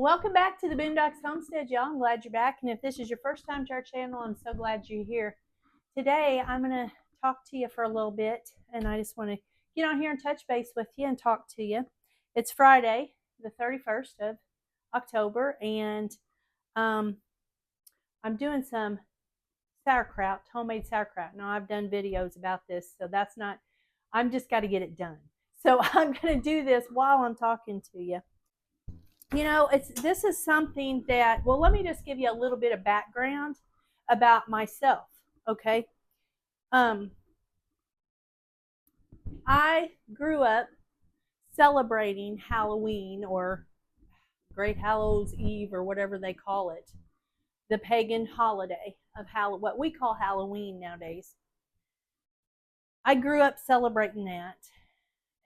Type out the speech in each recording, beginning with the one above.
Welcome back to the Boondocks Homestead, y'all. I'm glad you're back. And if this is your first time to our channel, I'm so glad you're here. Today, I'm going to talk to you for a little bit. And I just want to get on here and touch base with you and talk to you. It's Friday, the 31st of October. And I'm doing some sauerkraut, homemade sauerkraut. Now, I've done videos about this, so that's not, I'm just got to get it done. So I'm going to do this while I'm talking to you. You know, this is something that, well, let me just give you a little bit of background about myself, okay? I grew up celebrating Halloween or Great Hallows Eve or whatever they call it, the pagan holiday of what we call Halloween nowadays. I grew up celebrating that.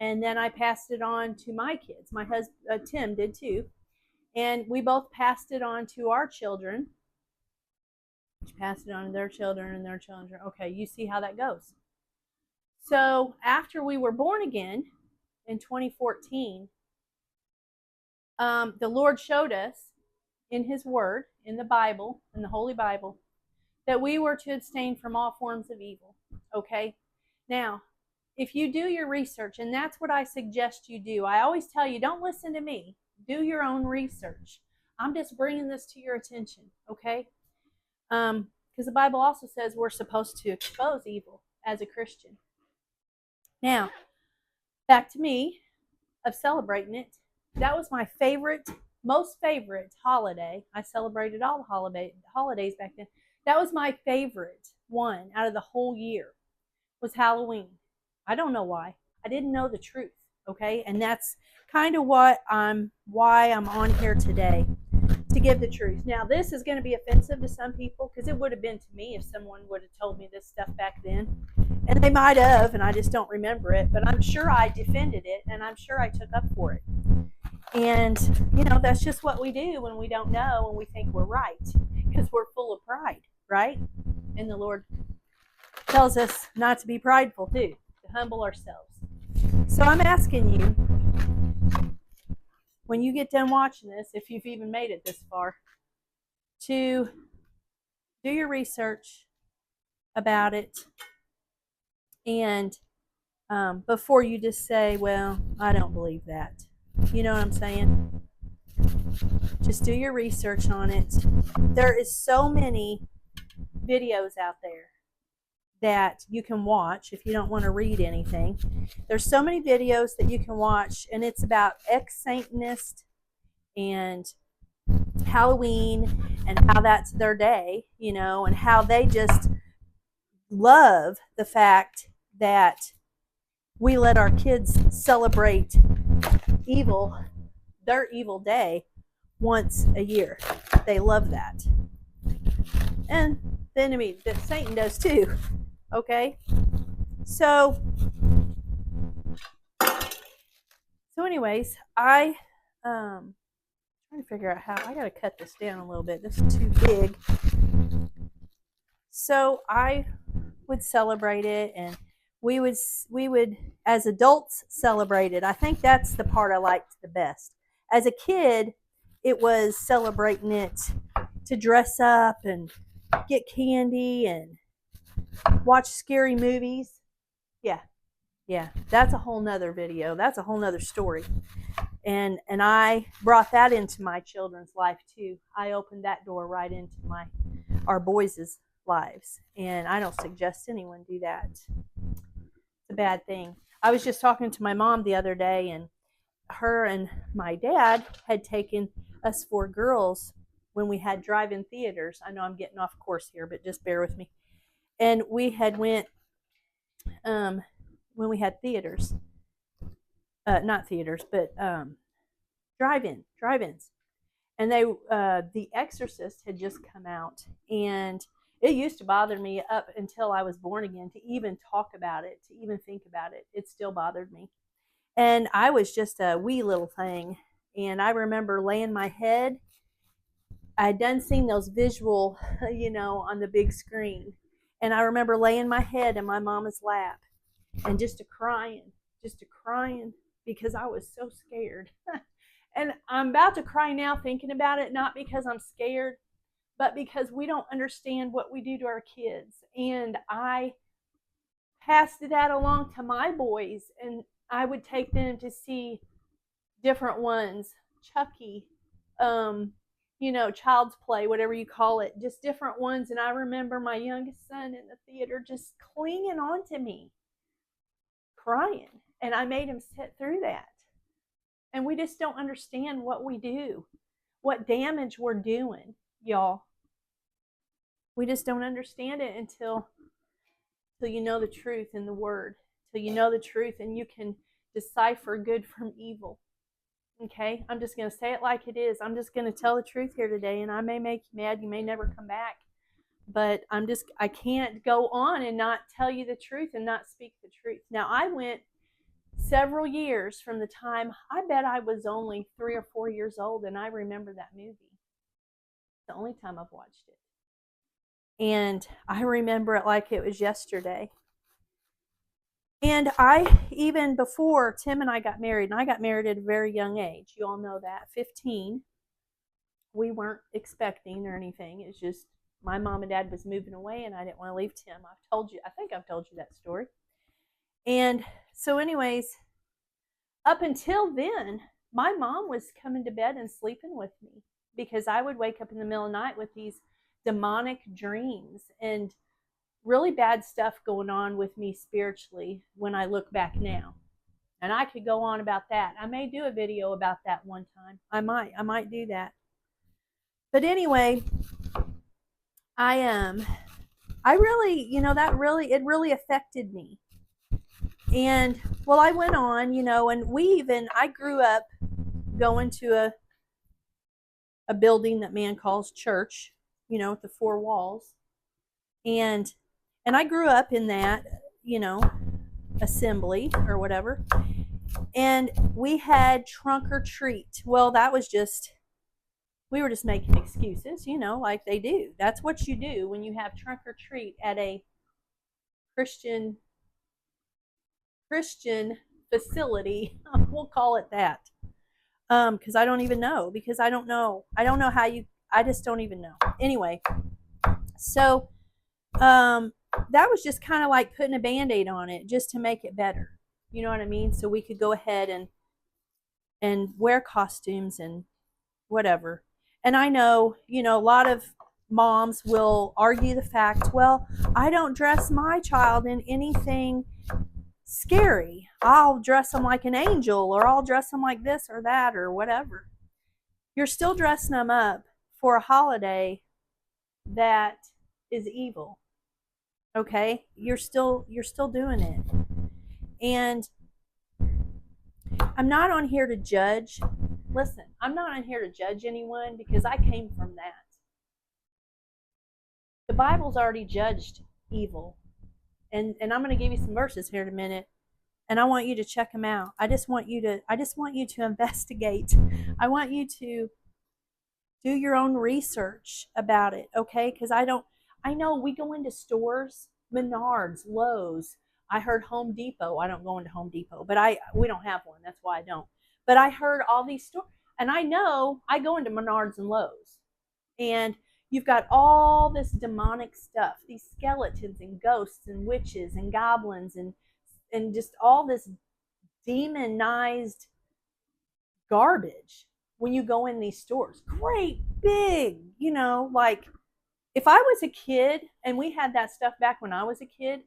And then I passed it on to my kids. My husband, Tim, did too. And we both passed it on to our children. Passed it on to their children and their children. Okay, you see how that goes. So after we were born again in 2014, the Lord showed us in His Word, in the Bible, in the Holy Bible, that we were to abstain from all forms of evil. Okay? Now, if you do your research, and that's what I suggest you do, I always tell you, don't listen to me. Do your own research. I'm just bringing this to your attention, okay? Because the Bible also says we're supposed to expose evil as a Christian. Now, back to me of celebrating it. That was my favorite, most favorite holiday. I celebrated all the holidays back then. That was my favorite one out of the whole year was Halloween. I don't know why. I didn't know the truth, okay? And that's kind of why I'm on here today, to give the truth. Now, this is going to be offensive to some people, because it would have been to me if someone would have told me this stuff back then. And they might have, and I just don't remember it. But I'm sure I defended it, and I'm sure I took up for it. And, you know, that's just what we do when we don't know and we think we're right, because we're full of pride, right? And the Lord tells us not to be prideful, too. Humble ourselves. So I'm asking you, when you get done watching this, if you've even made it this far, to do your research about it, and before you just say, well, I don't believe that. You know what I'm saying? Just do your research on it. There is so many videos out there that you can watch if you don't want to read anything. There's so many videos that you can watch, and it's about ex-Satanist and Halloween and how that's their day, you know, and how they just love the fact that we let our kids celebrate their evil day once a year. They love that. And the enemy, Satan does too. Okay, so anyways, I'm trying to figure out how I got to cut this down a little bit. This is too big. So I would celebrate it, and we would as adults celebrate it. I think that's the part I liked the best. As a kid, it was celebrating it to dress up and get candy and watch scary movies. Yeah, that's a whole nother video. That's a whole nother story. And I brought that into my children's life too. I opened that door right into our boys' lives. And I don't suggest anyone do that. It's a bad thing. I was just talking to my mom the other day, and her and my dad had taken us four girls when we had drive-in theaters. I know I'm getting off course here, but just bear with me. And we had went when we had theaters, not theaters, but drive-ins, and The Exorcist had just come out, and it used to bother me up until I was born again to even talk about it, to even think about it. It still bothered me, and I was just a wee little thing, and I remember laying my head. I had done seen those visual, you know, on the big screen. And I remember laying my head in my mama's lap and just a crying because I was so scared. And I'm about to cry now thinking about it, not because I'm scared, but because we don't understand what we do to our kids. And I passed that along to my boys, and I would take them to see different ones, Chucky, Child's Play, whatever you call it, just different ones. And I remember my youngest son in the theater just clinging on to me, crying. And I made him sit through that. And we just don't understand what we do, what damage we're doing, y'all. We just don't understand it until you know the truth in the Word, till you know the truth and you can decipher good from evil. Okay? I'm just going to say it like it is. I'm just going to tell the truth here today, and I may make you mad. You may never come back. But I can't go on and not tell you the truth and not speak the truth. Now, I went several years from the time, I bet I was only 3 or 4 years old, and I remember that movie. It's the only time I've watched it. And I remember it like it was yesterday. And even before Tim and I got married, and I got married at a very young age, you all know that, 15. We weren't expecting or anything. It's just my mom and dad was moving away, and I didn't want to leave Tim. I think I've told you that story. And so anyways, up until then, my mom was coming to bed and sleeping with me because I would wake up in the middle of the night with these demonic dreams and really bad stuff going on with me spiritually when I look back now. And I could go on about that. I may do a video about that one time. I might do that. But anyway, I really, it really affected me. And well, I went on, and I grew up going to a building that man calls church, with the 4 walls. And I grew up in that, assembly or whatever. And we had trunk or treat. Well, that was we were just making excuses, like they do. That's what you do when you have trunk or treat at a Christian facility. We'll call it that. Because I don't even know. Because I don't know how I just don't even know. Anyway, so that was just kind of like putting a Band-Aid on it just to make it better. You know what I mean? So we could go ahead and wear costumes and whatever. And I know, a lot of moms will argue the fact, well, I don't dress my child in anything scary. I'll dress them like an angel, or I'll dress them like this or that or whatever. You're still dressing them up for a holiday that is evil. Okay? You're still doing it. And I'm not on here to judge. Listen, I'm not on here to judge anyone because I came from that. The Bible's already judged evil. And I'm going to give you some verses here in a minute. And I want you to check them out. I just want you to investigate. I want you to do your own research about it, okay? Because I know we go into stores, Menards, Lowe's. I heard Home Depot. I don't go into Home Depot, but we don't have one. That's why I don't. But I heard all these stores, and I know I go into Menards and Lowe's, and you've got all this demonic stuff, these skeletons and ghosts and witches and goblins and just all this demonized garbage when you go in these stores. Great big, like if I was a kid and we had that stuff back when I was a kid,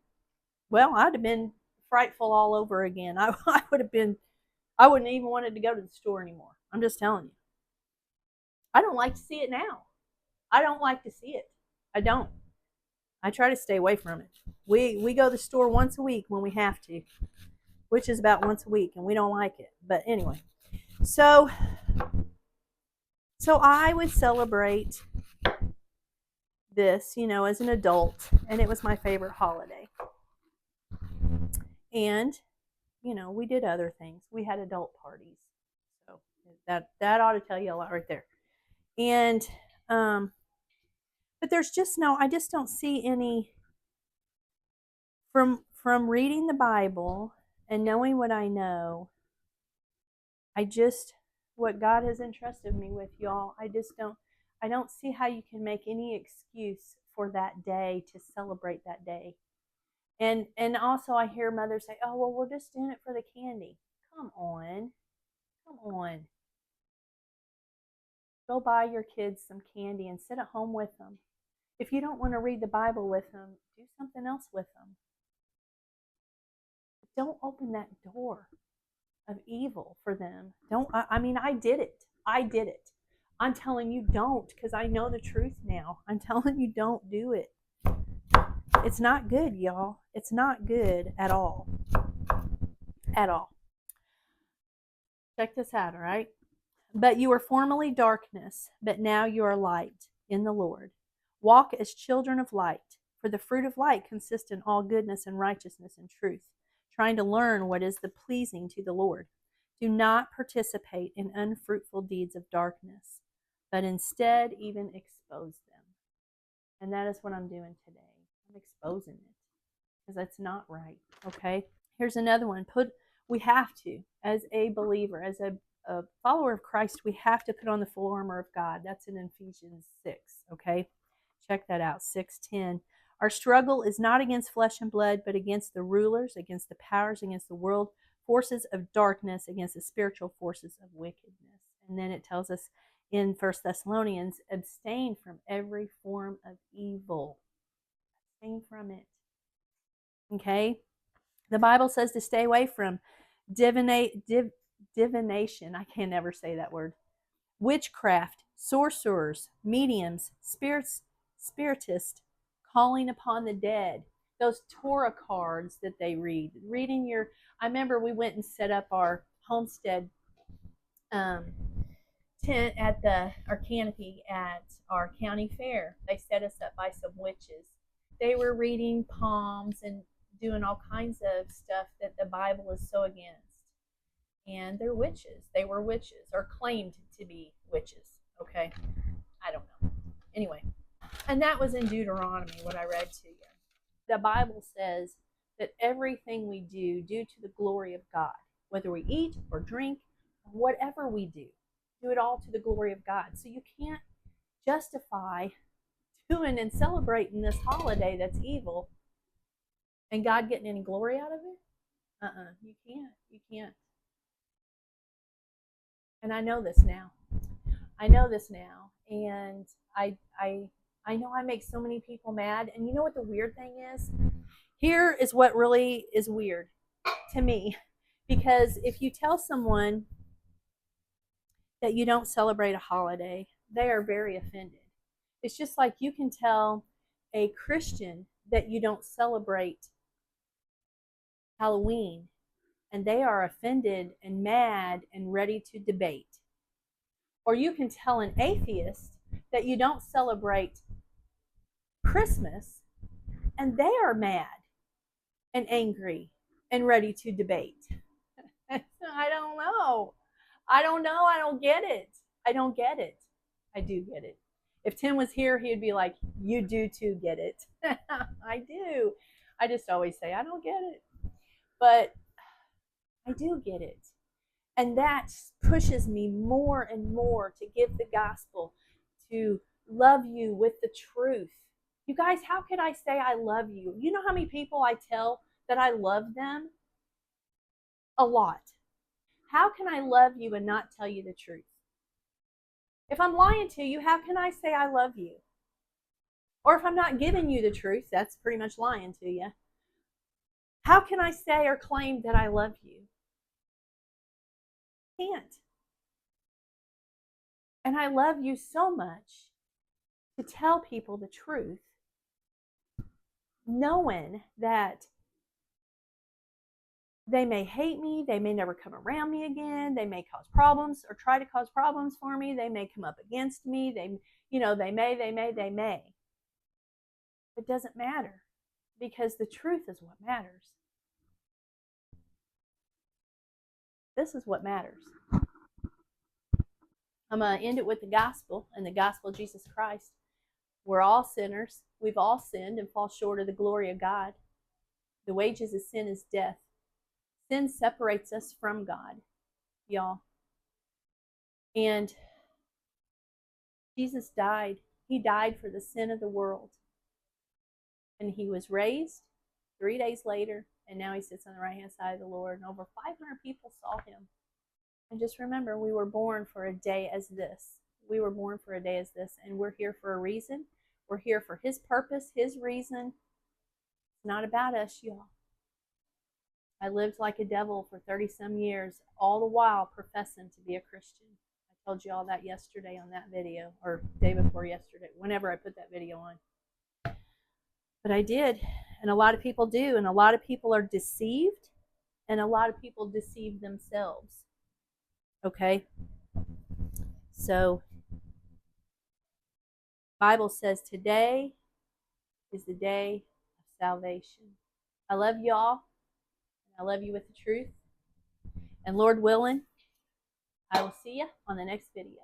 well, I'd have been frightful all over again. I wouldn't even wanted to go to the store anymore. I'm just telling you. I don't like to see it now. I don't like to see it. I don't. I try to stay away from it. We go to the store once a week when we have to, which is about once a week, and we don't like it. But anyway, so I would celebrate this, as an adult, and it was my favorite holiday. And, we did other things. We had adult parties. So that ought to tell you a lot right there. And, but there's just I just don't see any, from reading the Bible and knowing what I know, I just what God has entrusted me with, y'all. I don't see how you can make any excuse for that day to celebrate that day. And also I hear mothers say, "Oh, well, we're just doing it for the candy." Come on. Come on. Go buy your kids some candy and sit at home with them. If you don't want to read the Bible with them, do something else with them. Don't open that door of evil for them. Don't, I mean, I did it. I did it. I'm telling you, don't, because I know the truth now. I'm telling you, don't do it. It's not good, y'all. It's not good at all. At all. Check this out, all right? But you were formerly darkness, but now you are light in the Lord. Walk as children of light, for the fruit of light consists in all goodness and righteousness and truth, trying to learn what is the pleasing to the Lord. Do not participate in unfruitful deeds of darkness, but instead even expose them. And that is what I'm doing today. I'm exposing it because that's not right. Okay. Here's another one. We have to, as a believer, as a follower of Christ, we have to put on the full armor of God. That's in Ephesians 6. Okay. Check that out. 6:10. Our struggle is not against flesh and blood, but against the rulers, against the powers, against the world forces of darkness, against the spiritual forces of wickedness. And then it tells us in 1 Thessalonians, abstain from every form of evil. Abstain from it. Okay? The Bible says to stay away from divination. I can never say that word. Witchcraft, sorcerers, mediums, spiritists, calling upon the dead. Those Torah cards that they read. Reading your, I remember we went and set up our homestead tent at our canopy at our county fair. They set us up by some witches. They were reading palms and doing all kinds of stuff that the Bible is so against. And they're witches. They were witches or claimed to be witches. Okay. I don't know. Anyway. And that was in Deuteronomy, what I read to you. The Bible says that everything we do to the glory of God, whether we eat or drink, or whatever we do it all to the glory of God. So you can't justify doing and celebrating this holiday that's evil and God getting any glory out of it. You can't. You can't. And I know this now. I know this now. And I know I make so many people mad. And you know what the weird thing is? Here is what really is weird to me. Because if you tell someone that you don't celebrate a holiday, they are very offended. It's just like you can tell a Christian that you don't celebrate Halloween, and they are offended and mad and ready to debate. Or you can tell an atheist that you don't celebrate Christmas, and they are mad and angry and ready to debate. I don't know. I don't know. I don't get it. I don't get it. I do get it. If Tim was here, he'd be like, "You do too get it." I do. I just always say, "I don't get it." But I do get it. And that pushes me more and more to give the gospel, to love you with the truth. You guys, how could I say I love you? You know how many people I tell that I love them? A lot. How can I love you and not tell you the truth? If I'm lying to you, how can I say I love you? Or if I'm not giving you the truth, that's pretty much lying to you. How can I say or claim that I love you? Can't. And I love you so much to tell people the truth, knowing that they may hate me, they may never come around me again, they may cause problems or try to cause problems for me, they may come up against me, they may. It doesn't matter, because the truth is what matters. This is what matters. I'm going to end it with the gospel and the gospel of Jesus Christ. We're all sinners. We've all sinned and fall short of the glory of God. The wages of sin is death. Sin separates us from God, y'all. And Jesus died. He died for the sin of the world. And he was raised 3 days later, and now he sits on the right-hand side of the Lord, and over 500 people saw him. And just remember, we were born for a day as this. We were born for a day as this, and we're here for a reason. We're here for his purpose, his reason. It's not about us, y'all. I lived like a devil for 30-some years, all the while professing to be a Christian. I told you all that yesterday on that video, or day before yesterday, whenever I put that video on. But I did, and a lot of people do, and a lot of people are deceived, and a lot of people deceive themselves. Okay? So, Bible says today is the day of salvation. I love y'all. I love you with the truth. And Lord willing, I will see you on the next video.